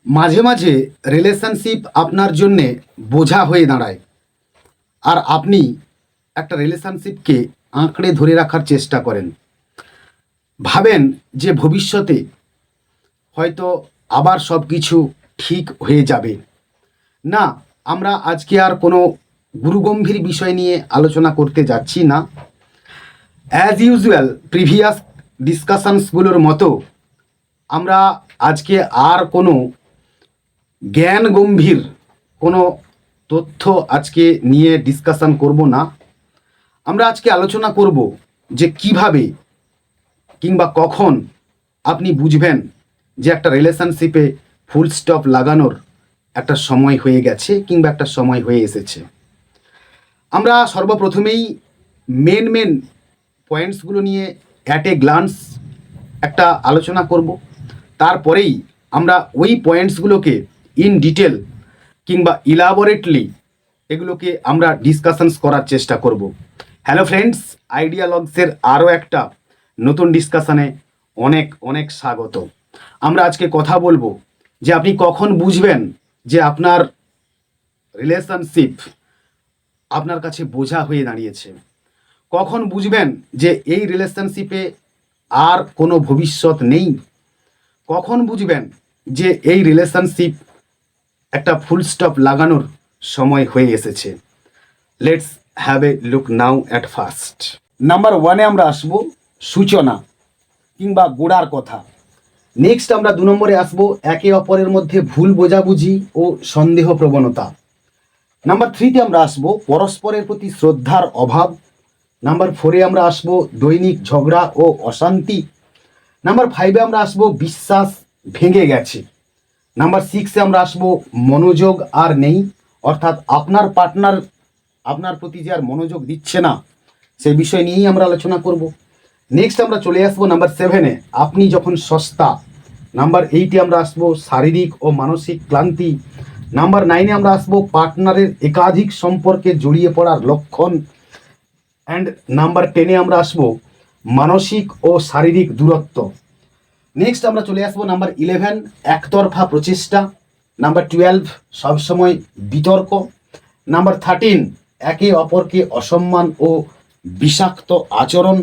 মাঝে মাঝে রিলেশনশিপ আপনার জন্যে বোঝা হয়ে দাঁড়ায়, আর আপনি একটা রিলেশনশিপকে আঁকড়ে ধরে রাখার চেষ্টা করেন। ভাবেন যে ভবিষ্যতে হয়তো আবার সব কিছু ঠিক হয়ে যাবে। না, আমরা আজকে আর কোনো গুরুগম্ভীর বিষয় নিয়ে আলোচনা করতে যাচ্ছি না। অ্যাজ ইউজুয়াল প্রিভিয়াস ডিসকাশনসগুলোর মতো আমরা আজকে আর কোনো জ্ঞান গম্ভীর কোনো তথ্য আজকে নিয়ে ডিসকাশন করব না। আমরা আজকে আলোচনা করব যে কিভাবে কিংবা কখন আপনি বুঝবেন যে একটা রিলেশনশিপে ফুল স্টপ লাগানোর একটা সময় হয়ে গেছে কিংবা একটা সময় হয়ে এসেছে। আমরা সর্বপ্রথমেই মেন পয়েন্টসগুলো নিয়ে অ্যাট এ গ্লান্স একটা আলোচনা করব। তারপরেই আমরা ওই পয়েন্টসগুলোকে ইন ডিটেল কিংবা ইলাবোরেটলি এগুলোকে আমরা ডিসকাশনস করার চেষ্টা করব। হ্যালো ফ্রেন্ডস, আইডিয়ালগসের আরও একটা নতুন ডিসকাশনে অনেক অনেক স্বাগত। আমরা আজকে কথা বলবো যে আপনি কখন বুঝবেন যে আপনার রিলেশনশিপ আপনার কাছে বোঝা হয়ে দাঁড়িয়েছে, কখন বুঝবেন যে এই রিলেশনশিপে আর কোনো ভবিষ্যৎ নেই, কখন বুঝবেন যে এই রিলেশনশিপ একটা ফুল স্টপ লাগানোর সময় হয়ে এসেছে। Let's have a look now at first. Number ওয়ানে আমরা আসবো সূচনা কিংবা গোড়ার কথা। নেক্সট আমরা 2 নম্বরে আসবো একে অপরের মধ্যে ভুল বোঝাবুঝি ও সন্দেহ প্রবণতা। নাম্বার 3তে আমরা আসবো পরস্পরের প্রতি শ্রদ্ধার অভাব। নাম্বার 4-এ আমরা আসবো দৈনিক ঝগড়া ও অশান্তি। নাম্বার 5-এ আমরা আসবো বিশ্বাস ভেঙে গেছে। নাম্বার 6-এ আমরা আসবো মনোযোগ আর নেই, অর্থাৎ আপনার পার্টনার আপনার প্রতি যে আর মনোযোগ দিচ্ছে না, সেই বিষয় নিয়েই আমরা আলোচনা করব। নেক্সট আমরা চলে আসবো নাম্বার 7-এ আপনি যখন সস্তা। নাম্বার 8-এ আমরা আসবো শারীরিক ও মানসিক ক্লান্তি। নাম্বার 9-এ আমরা আসবো পার্টনারের একাধিক সম্পর্কে জড়িয়ে পড়ার লক্ষণ। অ্যান্ড নাম্বার 10-এ আমরা আসবো মানসিক ও শারীরিক দূরত্ব। নেক্সট আমরা চলে আসবো নাম্বার 11 একতরফা প্রচেষ্টা। নাম্বার 12 সবসময় বিতর্ক। নাম্বার 13 একে অপরকে অসম্মান ও বিষাক্ত আচরণ।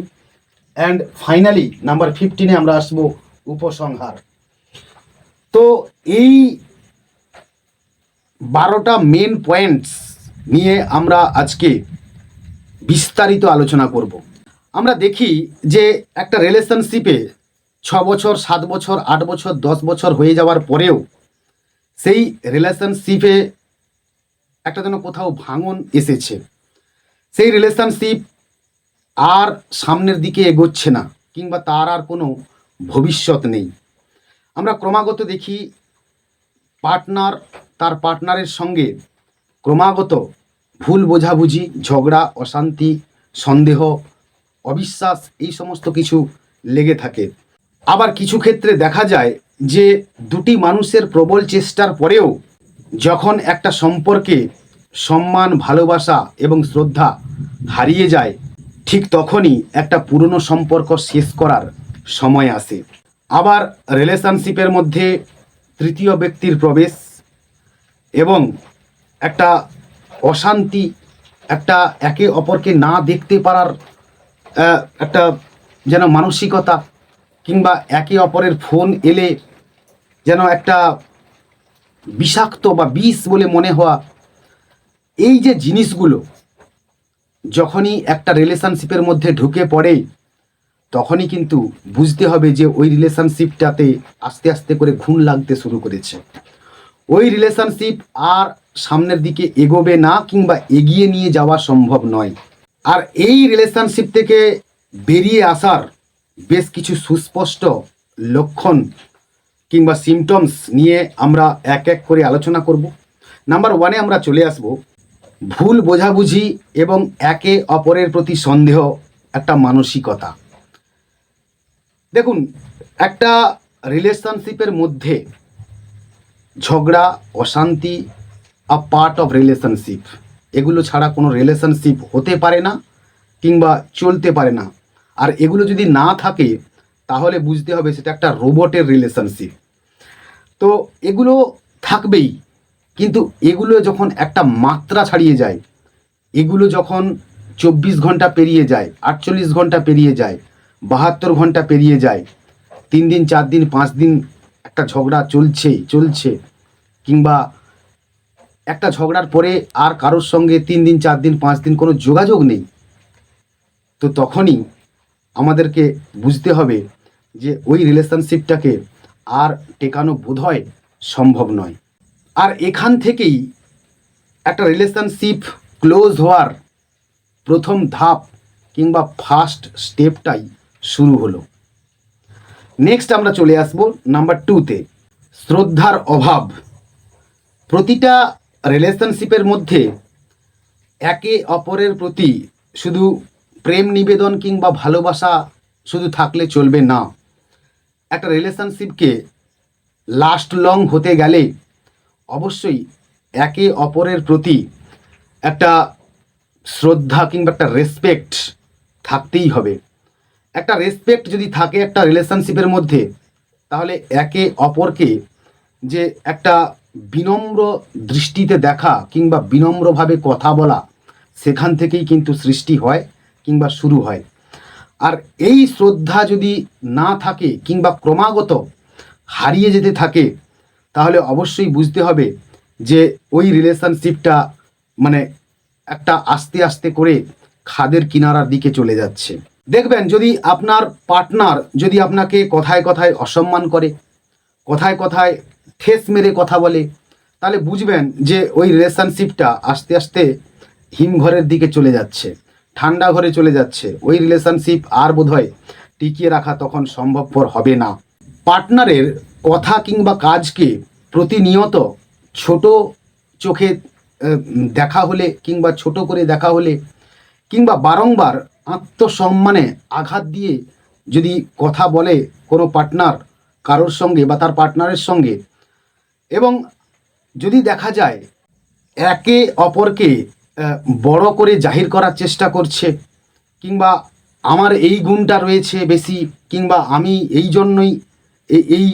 অ্যান্ড ফাইনালি নাম্বার 15-এ আমরা আসবো উপসংহার। তো এই 12টা মেন পয়েন্টস নিয়ে আমরা আজকে বিস্তারিত আলোচনা করব। আমরা দেখি যে একটা রিলেশনশিপে 6 বছর, 7 বছর, 8 বছর, 10 বছর হয়ে যাওয়ার পরেও সেই রিলেশনশিপে একটা যেন কোথাও ভাঙন এসেছে। সেই রিলেশনশিপ আর সামনের দিকে এগোচ্ছে না কিংবা তার আর কোনো ভবিষ্যৎ নেই। আমরা ক্রমাগত দেখি পার্টনার তার পার্টনারের সঙ্গে ক্রমাগত ভুল বোঝাবুঝি, ঝগড়া, অশান্তি, সন্দেহ, অবিশ্বাস এই সমস্ত কিছু লেগে থাকে। আবার কিছু ক্ষেত্রে দেখা যায় যে দুটি মানুষের প্রবল চেষ্টার পরেও যখন একটা সম্পর্কে সম্মান, ভালোবাসা এবং শ্রদ্ধা হারিয়ে যায়, ঠিক তখনই একটা পুরনো সম্পর্ক শেষ করার সময় আসে। আবার রিলেশনশিপের মধ্যে তৃতীয় ব্যক্তির প্রবেশ এবং একটা অশান্তি, একটা একে অপরকে না দেখতে পারার একটা যেন মানসিকতা, কিংবা একে অপরের ফোন এলে যেন একটা বিষাক্ত বা বিষ বলে মনে হওয়া, এই যে জিনিসগুলো যখনই একটা রিলেশনশিপের মধ্যে ঢুকে পড়ে, তখনই কিন্তু বুঝতে হবে যে ওই রিলেশনশিপটাতে আস্তে আস্তে করে ঘুণ লাগতে শুরু করেছে। ওই রিলেশনশিপ আর সামনের দিকে এগোবে না কিংবা এগিয়ে নিয়ে যাওয়া সম্ভব নয়। আর এই রিলেশনশিপ থেকে বেরিয়ে আসার বেশ কিছু সুস্পষ্ট লক্ষণ কিংবা সিমটমস নিয়ে আমরা এক এক করে আলোচনা করব। নাম্বার 1-এ আমরা চলে আসব ভুল বোঝাবুঝি এবং একে অপরের প্রতি সন্দেহ, একটা মানসিকতা। দেখুন, একটা রিলেশনশিপের মধ্যে ঝগড়া, অশান্তি আ পার্ট অফ রিলেশনশিপ। এগুলো ছাড়া কোনো রিলেশনশিপ হতে পারে না কিংবা চলতে পারে না। আর এগুলো যদি না থাকে তাহলে বুঝতে হবে সেটা একটা রোবটের রিলেশনশিপ। তো এগুলো থাকবেই, কিন্তু এগুলো যখন একটা মাত্রা ছাড়িয়ে যায়, এগুলো যখন 24 ঘন্টা পেরিয়ে যায়, 48 ঘন্টা পেরিয়ে যায়, 72 ঘন্টা পেরিয়ে যায়, 3 দিন 4 দিন 5 দিন একটা ঝগড়া চলছে চলছে, কিংবা একটা ঝগড়ার পরে আর কারোর সঙ্গে 3 দিন 4 দিন 5 দিন কোনো যোগাযোগ নেই, তো তখনই আমাদেরকে বুঝতে হবে যে ওই রিলেশনশিপটাকে আর টেকানো বোধহয় সম্ভব নয়। আর এখান থেকেই একটা রিলেশনশিপ ক্লোজ হওয়ার প্রথম ধাপ কিংবা ফার্স্ট স্টেপটাই শুরু হলো। নেক্সট আমরা চলে আসবো নাম্বার 2তে, শ্রদ্ধার অভাব। প্রতিটা রিলেশনশিপের মধ্যে একে অপরের প্রতি শুধু প্রেম নিবেদন কিংবা ভালোবাসা শুধু থাকলে চলবে না। একটা রিলেশনশিপকে লাস্ট লং হতে গেলে অবশ্যই একে অপরের প্রতি একটা শ্রদ্ধা কিংবা একটা রেসপেক্ট থাকতেই হবে। একটা রেসপেক্ট যদি থাকে একটা রিলেশনশিপের মধ্যে, তাহলে একে অপরকে যে একটা বিনম্র দৃষ্টিতে দেখা কিংবা বিনম্রভাবে কথা বলা, সেখান থেকেই কিন্তু সৃষ্টি হয় কিংবা শুরু হয়। আর এই শ্রদ্ধা যদি না থাকে কিংবা ক্রমাগত হারিয়ে যেতে থাকে, তাহলে অবশ্যই বুঝতে হবে যে ওই রিলেশনশিপটা মানে একটা আস্তে আস্তে করে খাদের কিনারার দিকে চলে যাচ্ছে। দেখবেন যদি আপনার পার্টনার যদি আপনাকে কথায় কথায় অসম্মান করে, কথায় কথায় ঠেস মেরে কথা বলে, তাহলে বুঝবেন যে ওই রিলেশনশিপটা আস্তে আস্তে হিমঘরের দিকে চলে যাচ্ছে, ঠান্ডা ঘরে চলে যাচ্ছে। ওই রিলেশনশিপ আর বোধহয় টিকিয়ে রাখা তখন সম্ভবপর হবে না। পার্টনারের কথা কিংবা কাজকে প্রতিনিয়ত ছোট চোখে দেখা হলে কিংবা ছোট করে দেখা হলে, কিংবা বারংবার আত্মসম্মানে আঘাত দিয়ে যদি কথা বলে কোনো পার্টনার কারোর সঙ্গে বা তার পার্টনারের সঙ্গে, এবং যদি দেখা যায় একে অপরকে বড় করে জাহির করার চেষ্টা করছে, কিংবা আমার এই গুণটা রয়েছে বেশি, কিংবা আমি এই জন্যই এই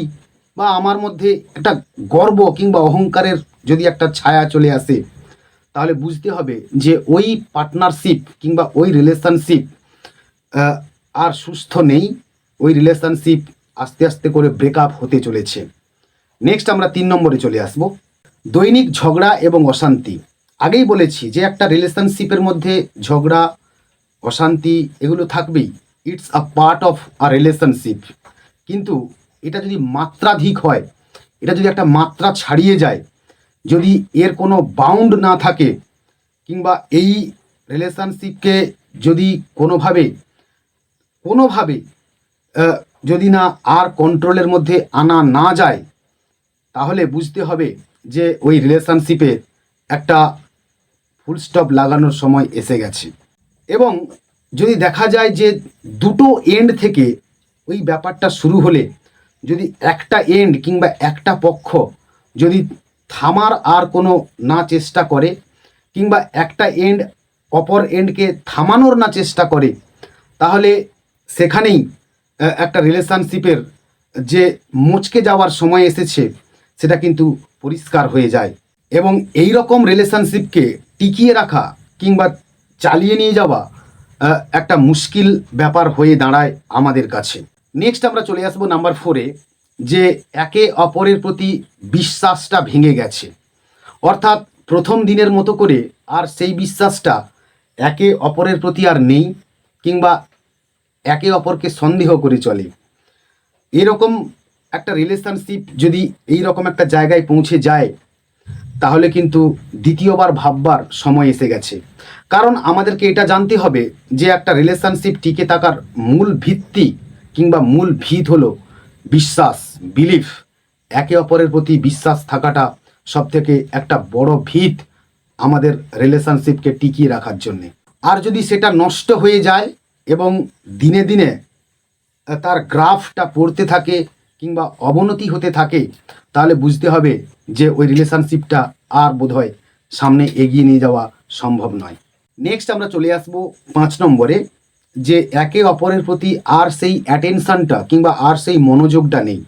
বা আমার মধ্যে একটা গর্ব কিংবা অহংকারের যদি একটা ছায়া চলে আসে, তাহলে বুঝতে হবে যে ওই পার্টনারশিপ কিংবা ওই রিলেশনশিপ আর সুস্থ নেই। ওই রিলেশনশিপ আস্তে আস্তে করে ব্রেকআপ হতে চলেছে। নেক্সট আমরা 3 নম্বরে চলে আসব, দৈনিক ঝগড়া এবং অশান্তি। আগেই বলেছি যে একটা রিলেশনশিপের মধ্যে ঝগড়া অশান্তি এগুলো থাকবেই, it's a part of a relationship. কিন্তু এটা যদি মাত্রাধিক হয়, এটা যদি একটা মাত্রা ছাড়িয়ে যায়, যদি এর কোনো বাউন্ড না থাকে, কিংবা এই রিলেশনশিপকে যদি কোনোভাবে যদি না আর কন্ট্রোলের মধ্যে আনা না যায়, তাহলে বুঝতে হবে যে ওই রিলেশনশিপে একটা ফুল স্টপ লাগানোর সময় এসে গেছে। এবং যদি দেখা যায় যে দুটো এন্ড থেকে ওই ব্যাপারটা শুরু হলে যদি একটা এন্ড কিংবা একটা পক্ষ যদি থামার আর কোনো না চেষ্টা করে, কিংবা একটা এন্ড অপর এন্ডকে থামানোর না চেষ্টা করে, তাহলে সেখানেই একটা রিলেশনশিপের যে মুচকে যাওয়ার সময় এসেছে সেটা কিন্তু পরিষ্কার হয়ে যায়। এবং এই রকম রিলেশনশিপকে টিকিয়ে রাখা কিংবা চালিয়ে নিয়ে যাওয়া একটা মুশকিল ব্যাপার হয়ে দাঁড়ায় আমাদের কাছে। নেক্সট আমরা চলে আসবো নাম্বার 4-এ, যে একে অপরের প্রতি বিশ্বাসটা ভেঙে গেছে। অর্থাৎ প্রথম দিনের মতো করে আর সেই বিশ্বাসটা একে অপরের প্রতি আর নেই, কিংবা একে অপরকে সন্দেহ করে চলে। এরকম একটা রিলেশনশিপ যদি এই রকম একটা জায়গায় পৌঁছে যায়, তাহলে কিন্তু দ্বিতীয়বার ভাববার সময় এসে গেছে। কারণ আমাদেরকে এটা জানতে হবে যে একটা রিলেশনশিপ টিকে থাকার মূল ভিত্তি কিংবা মূল ভিত হলো বিশ্বাস, বিলিফ। একে অপরের প্রতি বিশ্বাস থাকাটা সবথেকে একটা বড় ভিত আমাদের রিলেশনশিপকে টিকিয়ে রাখার জন্যে। আর যদি সেটা নষ্ট হয়ে যায় এবং দিনে দিনে তার গ্রাফটা পড়তে থাকে কিংবা অবনতি হতে থাকে, তাহলে বুঝতে হবে যে ওই রিলেশনশিপটা আর বোধহয় সামনে এগিয়ে নিয়ে যাওয়া সম্ভব নয়। নেক্সট আমরা চলে আসবো 5 নম্বরে, যে একে অপরের প্রতি আর সেই অ্যাটেনশনটা কিংবা আর সেই মনোযোগটা নেই।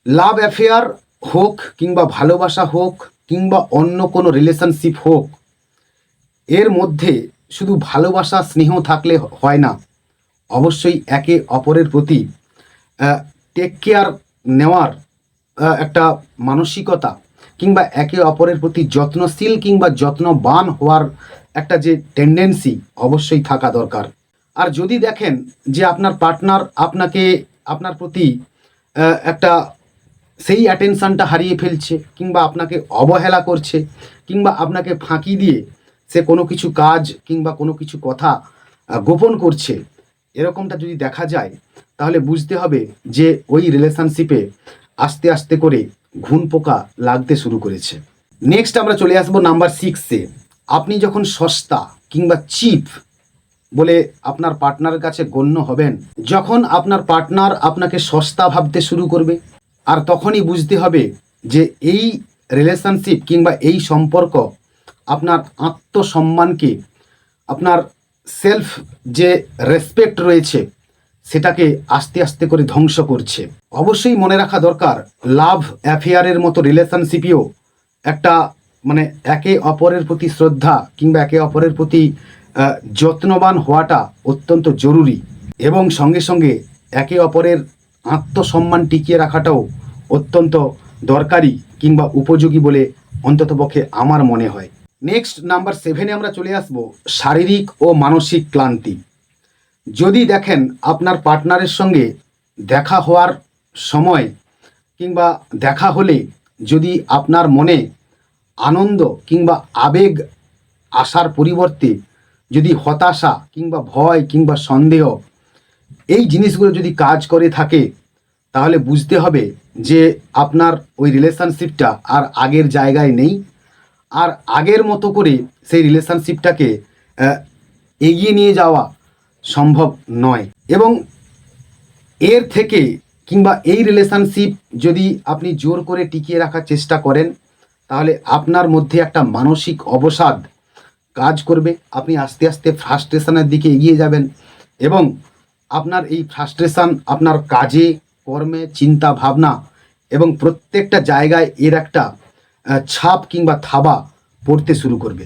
লাভ অ্যাফেয়ার হোক কিংবা ভালোবাসা হোক কিংবা অন্য কোনো রিলেশনশিপ হোক, এর মধ্যে শুধু ভালোবাসা স্নেহ থাকলে হয় না, অবশ্যই একে অপরের প্রতি টেক কেয়ার নেওয়ার একটা মানসিকতা কিংবা একে অপরের প্রতি যত্নশীল কিংবা যত্নবান হওয়ার একটা যে টেন্ডেন্সি অবশ্যই থাকা দরকার। আর যদি দেখেন যে আপনার পার্টনার আপনার প্রতি একটা সেই অ্যাটেনশানটা হারিয়ে ফেলছে কিংবা আপনাকে অবহেলা করছে কিংবা আপনাকে ফাঁকি দিয়ে সে কোনো কিছু কাজ কিংবা কোনো কিছু কথা গোপন করছে, এরকমটা যদি দেখা যায় তাহলে বুঝতে হবে যে ওই রিলেশনশিপে আস্তে আস্তে করে ঘুণ পোকা লাগতে শুরু করেছে। নেক্সট আমরা চলে আসবো নাম্বার 6-এ। আপনি যখন সস্তা কিংবা চিপ বলে আপনার পার্টনারের কাছে গণ্য হবেন, যখন আপনার পার্টনার আপনাকে সস্তা ভাবতে শুরু করবে, আর তখনই বুঝতে হবে যে এই রিলেশনশিপ কিংবা এই সম্পর্ক আপনার আত্মসম্মানকে, আপনার সেলফ যে রেসপেক্ট রয়েছে সেটাকে আস্তে আস্তে করে ধ্বংস করছে। অবশ্যই মনে রাখা দরকার, লাভ অ্যাফেয়ারের মতো রিলেশনশিপেও একটা মানে একে অপরের প্রতি শ্রদ্ধা কিংবা একে অপরের প্রতি যত্নবান হওয়াটা অত্যন্ত জরুরি, এবং সঙ্গে সঙ্গে একে অপরের আত্মসম্মান টিকিয়ে রাখাটাও অত্যন্ত দরকারি কিংবা উপযোগী বলে অন্ততপক্ষে আমার মনে হয়। নেক্সট নাম্বার 7-এ আমরা চলে আসব শারীরিক ও মানসিক ক্লান্তি। যদি দেখেন আপনার পার্টনারের সঙ্গে দেখা হওয়ার সময় কিংবা দেখা হলে যদি আপনার মনে আনন্দ কিংবা আবেগ আসার পরিবর্তে যদি হতাশা কিংবা ভয় কিংবা সন্দেহ এই জিনিসগুলো যদি কাজ করে থাকে, তাহলে বুঝতে হবে যে আপনার ওই রিলেশনশিপটা আর আগের জায়গায় নেই, আর আগের মতো করে সেই রিলেশনশিপটাকে এগিয়ে নিয়ে যাওয়া সম্ভব নয়। এবং এর থেকে কিংবা এই রিলেশনশিপ যদি আপনি জোর করে টিকিয়ে রাখার চেষ্টা করেন, তাহলে আপনার মধ্যে একটা মানসিক অবসাদ কাজ করবে। আপনি আস্তে আস্তে ফ্রাস্ট্রেশনের দিকে এগিয়ে যাবেন এবং আপনার এই ফ্রাস্ট্রেশন আপনার কাজে, কর্মে, চিন্তা ভাবনা এবং প্রত্যেকটা জায়গায় এর একটা ছাপ কিংবা থাবা পড়তে শুরু করবে।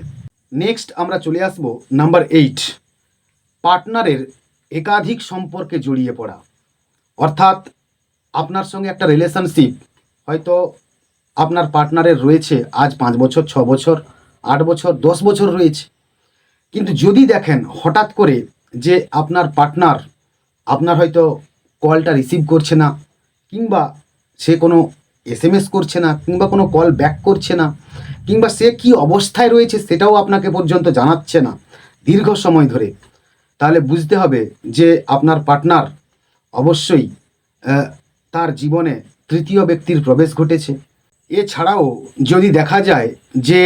নেক্সট আমরা চলে আসব নাম্বার 8, পার্টনারের একাধিক সম্পর্কে জড়িয়ে পড়া। অর্থাৎ আপনার সঙ্গে একটা রিলেশনশিপ হয়তো আপনার পার্টনারের রয়েছে আজ 5 বছর, 6 বছর, 8 বছর, 10 বছর রয়েছে, কিন্তু যদি দেখেন হঠাৎ করে যে আপনার পার্টনার আপনার হয়তো কলটা রিসিভ করছে না কিংবা সে কোনো SMS করছে না কিংবা কোনো কল ব্যাক করছে না কিংবা সে কি অবস্থায় রয়েছে সেটাও আপনাকে পর্যন্ত জানাচ্ছে না দীর্ঘ সময় ধরে, তাহলে বুঝতে হবে যে আপনার পার্টনার অবশ্যই তার জীবনে তৃতীয় ব্যক্তির প্রবেশ ঘটেছে। এছাড়াও যদি দেখা যায় যে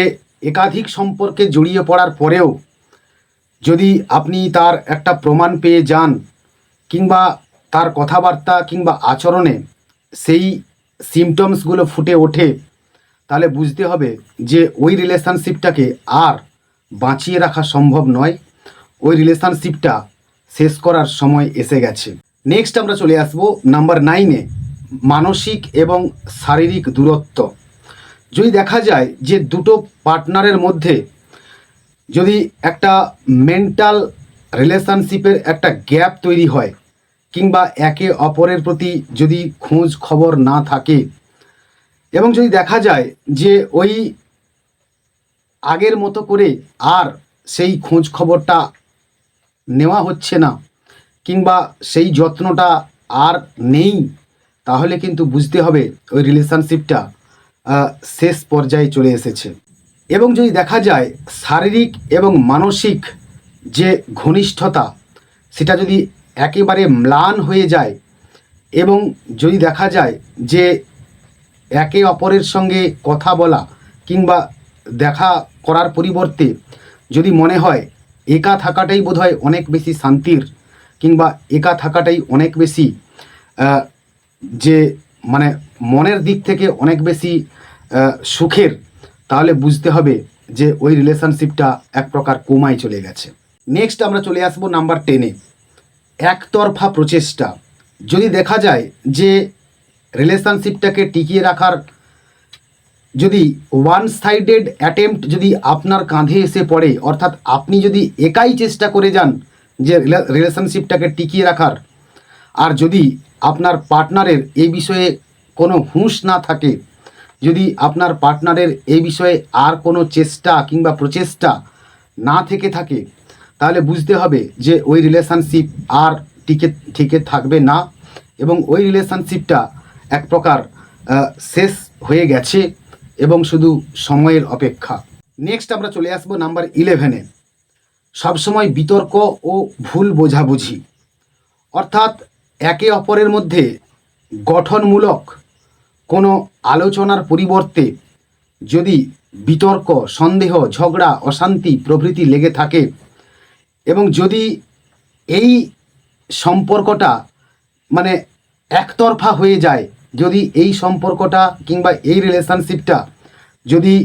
একাধিক সম্পর্কে জড়িয়ে পড়ার পরেও যদি আপনি তার একটা প্রমাণ পেয়ে যান কিংবা তার কথাবার্তা কিংবা আচরণে সেই সিমটমসগুলো ফুটে ওঠে, তাহলে বুঝতে হবে যে ওই রিলেশনশিপটাকে আর বাঁচিয়ে রাখা সম্ভব নয়, ওই রিলেশনশিপটা শেষ করার সময় এসে গেছে। নেক্সট আমরা চলে আসব নাম্বার 9-এ, মানসিক এবং শারীরিক দূরত্ব। যদি দেখা যায় যে দুটো পার্টনারের মধ্যে যদি একটা মেন্টাল রিলেশনশিপের একটা গ্যাপ তৈরি হয় কিংবা একে অপরের প্রতি যদি খোঁজ খবর না থাকে এবং যদি দেখা যায় যে ওই আগের মতো করে আর সেই খোঁজ খবরটা নেওয়া হচ্ছে না কিংবা সেই যত্নটা আর নেই, তাহলে কিন্তু বুঝতে হবে ওই রিলেশনশিপটা শেষ পর্যায়ে চলে এসেছে। এবং যদি দেখা যায় শারীরিক এবং মানসিক যে ঘনিষ্ঠতা সেটা যদি একেবারে ম্লান হয়ে যায় এবং যদি দেখা যায় যে একে অপরের সঙ্গে কথা বলা কিংবা দেখা করার পরিবর্তে যদি মনে হয় একা থাকাটাই বোধহয় অনেক বেশি শান্তির কিংবা একা থাকাটাই অনেক বেশি যে মানে মনের দিক থেকে অনেক বেশি সুখের, তাহলে বুঝতে হবে যে ওই রিলেশনশিপটা এক প্রকার কোমায় চলে গেছে। নেক্সট আমরা চলে আসবো নাম্বার 10-এ, একতরফা প্রচেষ্টা। যদি দেখা যায় যে রিলেশনশিপটাকে টিকিয়ে রাখার যদি ওয়ান সাইডেড অ্যাটেম্প্ট যদি আপনার কাঁধে এসে পড়ে, অর্থাৎ আপনি যদি একাই চেষ্টা করে যান যে রিলেশনশিপটাকে টিকিয়ে রাখার, আর যদি আপনার পার্টনারের এই বিষয়ে কোনো হুঁশ না থাকে, যদি আপনার পার্টনারের এই বিষয়ে আর কোনো চেষ্টা কিংবা প্রচেষ্টা না থেকে থাকে, তাহলে বুঝতে হবে যে ওই রিলেশনশিপ আর টিকে থাকবে না এবং ওই রিলেশনশিপটা এক প্রকার শেষ হয়ে গেছে এবং শুধু সময়ের অপেক্ষা। নেক্সট আমরা চলে আসবো নাম্বার 11-এ, সবসময় বিতর্ক ও ভুল বোঝাবুঝি। অর্থাৎ একে অপরের মধ্যে গঠনমূলক কোনো আলোচনার পরিবর্তে যদি বিতর্ক, সন্দেহ, ঝগড়া, অশান্তি প্রভৃতি লেগে থাকে এবং যদি এই সম্পর্কটা মানে একতরফা হয়ে যায়, যদি এই সম্পর্কটা কিংবা এই রিলেশনশিপটা যদি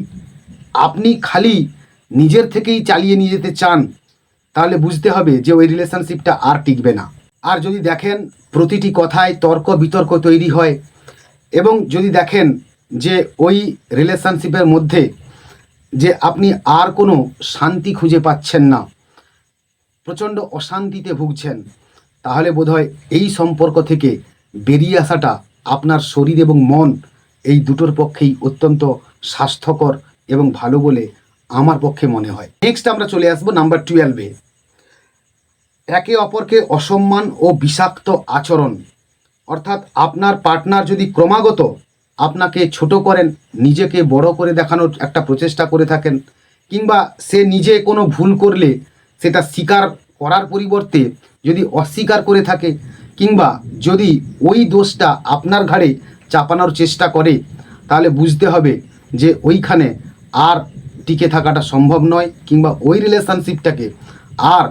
আপনি খালি নিজের থেকেই চালিয়ে নিয়ে যেতে চান, তাহলে বুঝতে হবে যে ওই রিলেশনশিপটা আর টিকবে না। আর যদি দেখেন প্রতিটি কথায় তর্ক বিতর্ক তৈরি হয় এবং যদি দেখেন যে ওই রিলেশনশিপের মধ্যে যে আপনি আর কোনো শান্তি খুঁজে পাচ্ছেন না, প্রচণ্ড অশান্তিতে ভুগছেন, তাহলে বোধহয় এই সম্পর্ক থেকে বেরিয়ে আসাটা আপনার শরীর এবং মন এই দুটোর পক্ষেই অত্যন্ত স্বাস্থ্যকর এবং ভালো বলে আমার পক্ষে মনে হয়। নেক্সট আমরা চলে আসবো নাম্বার 12-এ, একে অপরকে অসম্মান ও বিষাক্ত আচরণ। অর্থাৎ আপনার পার্টনার যদি ক্রমাগত আপনাকে ছোট করেন, নিজেকে বড় করে দেখানোর একটা প্রচেষ্টা করে থাকেন, কিংবা সে নিজে কোনো ভুল করলে সেটা স্বীকার করার পরিবর্তে যদি অস্বীকার করে থাকে, কিংবা যদি ওই দোষটা আপনার ঘাড়ে চাপানোর চেষ্টা করে, তাহলে বুঝতে হবে যে ওইখানে আর টিকে থাকাটা সম্ভব নয়, কিংবা ওই রিলেশনশিপটাকে আর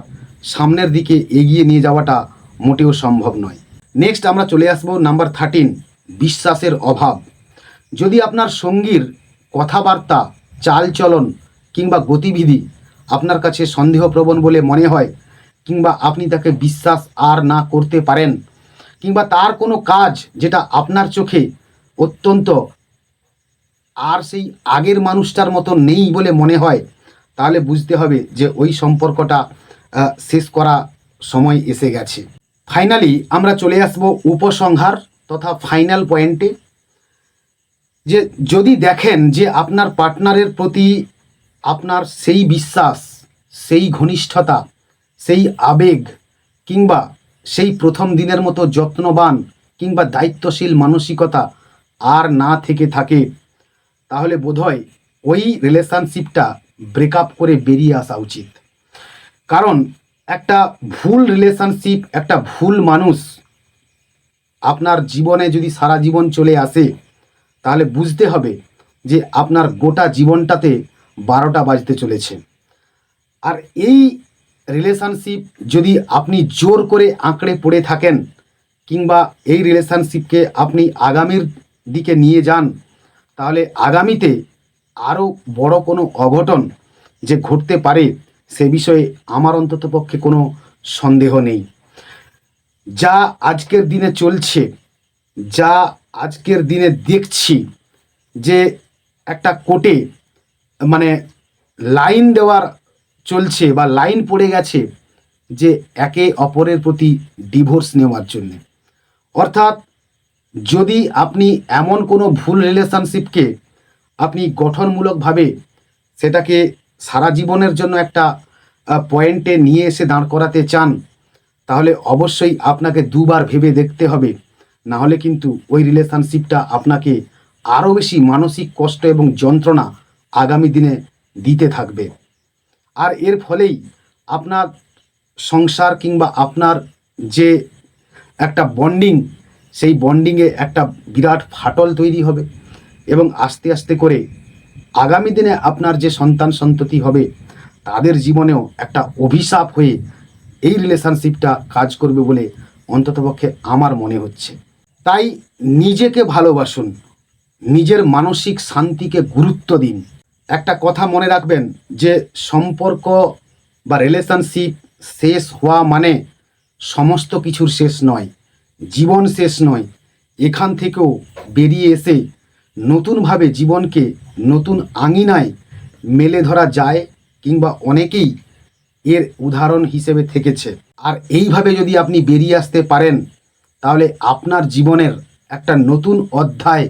সামনের দিকে এগিয়ে নিয়ে যাওয়াটা মোটেও সম্ভব নয়। নেক্সট আমরা চলে আসবো নাম্বার 13, বিশ্বাসের অভাব। যদি আপনার সঙ্গীর কথাবার্তা, চালচলন কিংবা গতিবিধি আপনার কাছে সন্দেহপ্রবণ বলে মনে হয়, কিংবা আপনি তাকে বিশ্বাস আর না করতে পারেন, কিংবা তার কোনো কাজ যেটা আপনার চোখে অত্যন্ত আর সেই আগের মানুষটার মতো নেই বলে মনে হয়, তাহলে বুঝতে হবে যে ওই সম্পর্কটা শেষ করা সময় এসে গেছে। ফাইনালি আমরা চলে আসব উপসংহার তথা ফাইনাল পয়েন্টে, যে যদি দেখেন যে আপনার পার্টনারের প্রতি আপনার সেই বিশ্বাস, সেই ঘনিষ্ঠতা, সেই আবেগ কিংবা সেই প্রথম দিনের মতো যত্নবান কিংবা দায়িত্বশীল মানসিকতা আর না থেকে থাকে, তাহলে বোধহয় ওই রিলেশনশিপটা ব্রেকআপ করে বেরিয়ে আসা উচিত। কারণ একটা ভুল রিলেশনশিপ, একটা ভুল মানুষ আপনার জীবনে যদি সারা জীবন চলে আসে, তাহলে বুঝতে হবে যে আপনার গোটা জীবনটাতে 12টা বাজতে চলেছে। আর এই রিলেশনশিপ যদি আপনি জোর করে আঁকড়ে পড়ে থাকেন, কিংবা এই রিলেশনশিপকে আপনি আগামীর দিকে নিয়ে যান, তাহলে আগামীতে আরও বড় কোনো অঘটন যে ঘটতে পারে সে বিষয়ে আমার অন্ততপক্ষে কোনো সন্দেহ নেই। যা আজকের দিনে চলছে, যা আজকের দিনে দেখছি যে একটা কোর্টে মানে লাইন দেওয়ার চলছে বা লাইন পড়ে গেছে যে একে অপরের প্রতি ডিভোর্স নেওয়ার জন্য। অর্থাৎ যদি আপনি এমন কোনো ভুল রিলেশনশিপকে আপনি গঠনমূলকভাবে সেটাকে সারা জীবনের জন্য একটা পয়েন্টে নিয়ে এসে দাঁড় করাতে চান, তাহলে অবশ্যই আপনাকে দুবার ভেবে দেখতে হবে, না হলে কিন্তু ওই রিলেশনশিপটা আপনাকে আরও বেশি মানসিক কষ্ট এবং যন্ত্রণা আগামী দিনে দিতে থাকবে। আর এর ফলেই আপনার সংসার কিংবা আপনার যে একটা বন্ডিং, সেই বন্ডিংয়ে একটা বিরাট ফাটল তৈরি হবে এবং আস্তে আস্তে করে আগামী দিনে আপনার যে সন্তান সন্ততি হবে তাদের জীবনেও একটা অভিশাপ হয়ে এই রিলেশনশিপটা কাজ করবে বলে অন্ততপক্ষে আমার মনে হচ্ছে। তাই নিজেকে ভালোবাসুন, নিজের মানসিক শান্তিকে গুরুত্ব দিন। একটা কথা মনে রাখবেন যে সম্পর্ক বা রিলেশনশিপ শেষ হওয়া মানে সমস্ত কিছুর শেষ নয়, জীবন শেষ নয়, এখান থেকেও বেরিয়ে এসে নতুনভাবে জীবনকে নতুন আঙিনায় মেলে ধরা যায়, কিংবা অনেকেই এর উদাহরণ হিসেবে থেকেছে। আর এইভাবে যদি আপনি বেরিয়ে আসতে পারেন, তাহলে আপনার জীবনের একটা নতুন অধ্যায়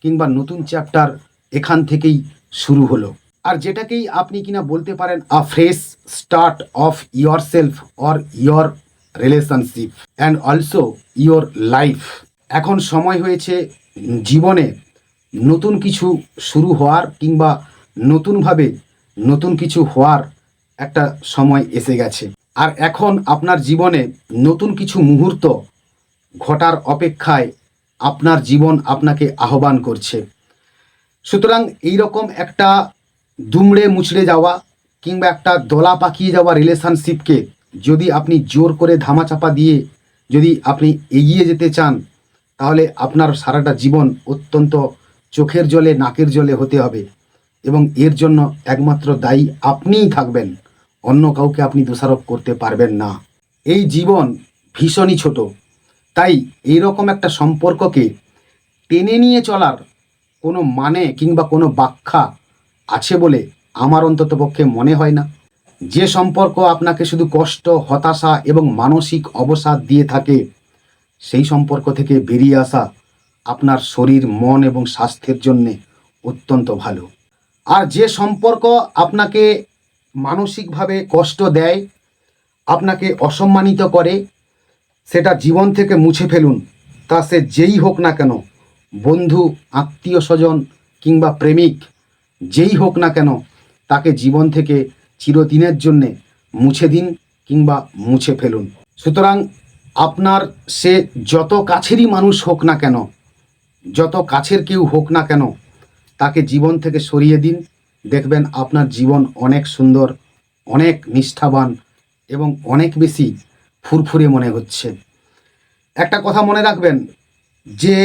কিংবা নতুন চ্যাপ্টার এখান থেকেই শুরু হলো। আর যেটাকেই আপনি কিনা বলতে পারেন a fresh start of your self or your relationship and also your life. এখন সময় হয়েছে জীবনে নতুন কিছু শুরু হওয়ার, কিংবা নতুনভাবে নতুন কিছু হওয়ার একটা সময় এসে গেছে। আর এখন আপনার জীবনে নতুন কিছু মুহূর্ত ঘটার অপেক্ষায় আপনার জীবন আপনাকে আহ্বান করছে। সুতরাং এইরকম একটা দুমড়ে মুচড়ে যাওয়া কিংবা একটা দলা পাকিয়ে যাওয়া রিলেশনশিপকে যদি আপনি জোর করে ধামাচাপা দিয়ে যদি আপনি এগিয়ে যেতে চান, তাহলে আপনার সারাটা জীবন অত্যন্ত চোখের জলে নাকের জলে হতে হবে, এবং এর জন্য একমাত্র দায়ী আপনিই থাকবেন, অন্য কাউকে আপনি দোষারোপ করতে পারবেন না। এই জীবন ভীষণই ছোট, তাই এইরকম একটা সম্পর্ককে টেনে নিয়ে চলার কোনো মানে কিংবা কোনো ব্যাখ্যা আছে বলে আমার অন্ততপক্ষে মনে হয় না। যে সম্পর্ক আপনাকে শুধু কষ্ট, হতাশা এবং মানসিক অবসাদ দিয়ে থাকে, সেই সম্পর্ক থেকে বেরিয়ে আসা আপনার শরীর, মন এবং স্বাস্থ্যের জন্যে অত্যন্ত ভালো। আর যে সম্পর্ক আপনাকে মানসিকভাবে কষ্ট দেয়, আপনাকে অসম্মানিত করে, সেটা জীবন থেকে মুছে ফেলুন। তা সে যেই হোক না কেন, বন্ধু, আত্মীয় স্বজন কিংবা প্রেমিক, যেই হোক না কেন, তাকে জীবন থেকে চিরদিনের জন্যে মুছে দিন কিংবা মুছে ফেলুন। সুতরাং আপনার সে যত কাছেরই মানুষ হোক না কেন, যত কাছের কেউ হোক না কেন, তাকে জীবন থেকে সরিয়ে দিন। দেখবেন আপনার জীবন অনেক সুন্দর, অনেক নিষ্ঠাবান এবং অনেক বেশি ফুরফুরে মনে হচ্ছে। একটা কথা মনে রাখবেন, যে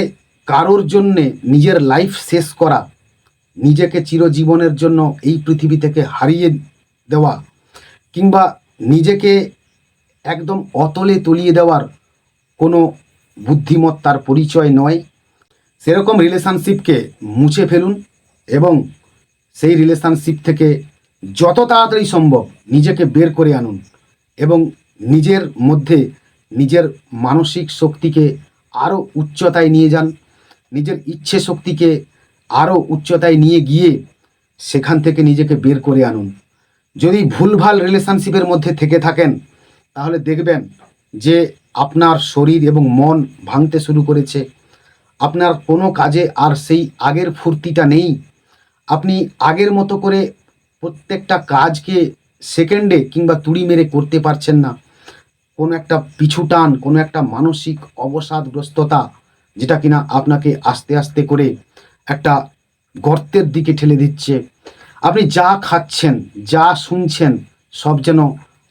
কারোর জন্যে নিজের লাইফ শেষ করা, নিজেকে চিরজীবনের জন্য এই পৃথিবী থেকে হারিয়ে দেওয়া, কিংবা নিজেকে একদম অতলে তলিয়ে দেওয়ার কোনো বুদ্ধিমত্তার পরিচয় নয়। সেরকম রিলেশনশিপকে মুছে ফেলুন এবং সেই রিলেশনশিপ থেকে যত তাড়াতাড়ি সম্ভব নিজেকে বের করে আনুন, এবং নিজের মধ্যে নিজের মানসিক শক্তিকে আরও উচ্চতায় নিয়ে যান, নিজের ইচ্ছে শক্তিকে আরও উচ্চতায় নিয়ে গিয়ে সেখান থেকে নিজেকে বের করে আনুন। যদি ভুলভাল রিলেশনশিপের মধ্যে থেকে থাকেন, তাহলে দেখবেন যে আপনার শরীর এবং মন ভাঙতে শুরু করেছে, আপনার কোনো কাজে আর সেই আগের ফুর্তিটা নেই, আপনি আগের মতো করে প্রত্যেকটা কাজকে সেকেন্ডে কিংবা তুড়ি মেরে করতে পারছেন না। কোনো একটা পিছু টান, কোনো একটা মানসিক অবসাদগ্রস্ততা, যেটা কিনা আপনাকে আস্তে আস্তে করে একটা গর্তের দিকে ঠেলে দিচ্ছে। আপনি যা খাচ্ছেন, যা শুনছেন, সব যেন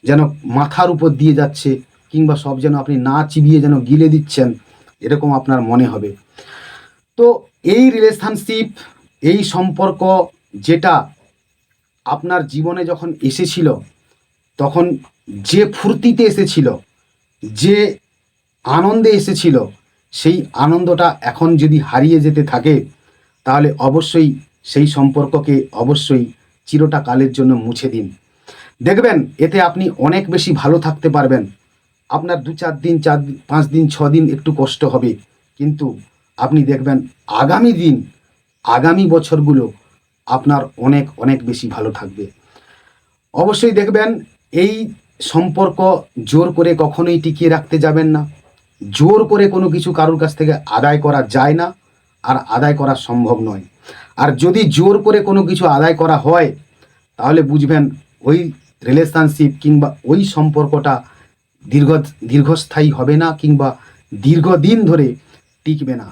যেন মাথার উপর দিয়ে যাচ্ছে, কিংবা সব যেন আপনি না চিবিয়ে যেন গিলে দিচ্ছেন, এরকম আপনার মনে হবে। তো এই রিলেশনশিপ, এই সম্পর্ক যেটা আপনার জীবনে যখন এসেছিল, তখন যে ফুর্তিতে এসেছিল, যে আনন্দে এসেছিল, সেই আনন্দটা এখন যদি হারিয়ে যেতে থাকে, তাহলে অবশ্যই সেই সম্পর্ককে অবশ্যই চিরটা কালের জন্য মুছে দিন। দেখবেন এতে আপনি অনেক বেশি ভালো থাকতে পারবেন। আপনার 2-4 দিন, 4 দিন, 5 দিন, 6 দিন একটু কষ্ট হবে, কিন্তু আপনি দেখবেন আগামী দিন, আগামী বছরগুলো আপনার অনেক অনেক বেশি ভালো থাকবে। অবশ্যই দেখবেন এই সম্পর্ক জোর করে কখনোই টিকিয়ে রাখতে যাবেন না। জোর করে কোনো কিছু কারোর কাছ থেকে আদায় করা যায় না, আর আদায় করা সম্ভব নয়। আর যদি জোর করে কোনো কিছু আদায় করা হয়, তাহলে বুঝবেন ওই রিলেশনশিপ কিংবা ওই সম্পর্কটা দীর্ঘস্থায়ী হবে না, কিংবা দীর্ঘদিন ধরে টিকবে না।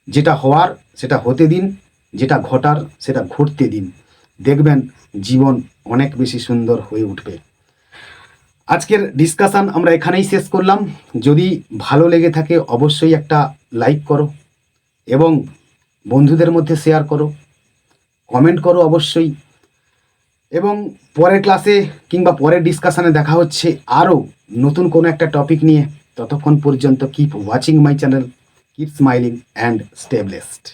যেটা হওয়ার সেটা হতে দিন, যেটা ঘটার সেটা ঘটতে দিন। দেখবেন জীবন অনেক বেশি সুন্দর হয়ে উঠবে। আজকের ডিসকাশন আমরা এখানেই শেষ করলাম। যদি ভালো লেগে থাকে অবশ্যই একটা লাইক করো, এবং বন্ধুদের মধ্যে শেয়ার করো, কমেন্ট করো অবশ্যই। এবং পরের ক্লাসে কিংবা পরের ডিসকাশনে দেখা হচ্ছে আরও নতুন কোনো একটা টপিক নিয়ে। ততক্ষণ পর্যন্ত keep watching my channel. Keep smiling and stay blessed.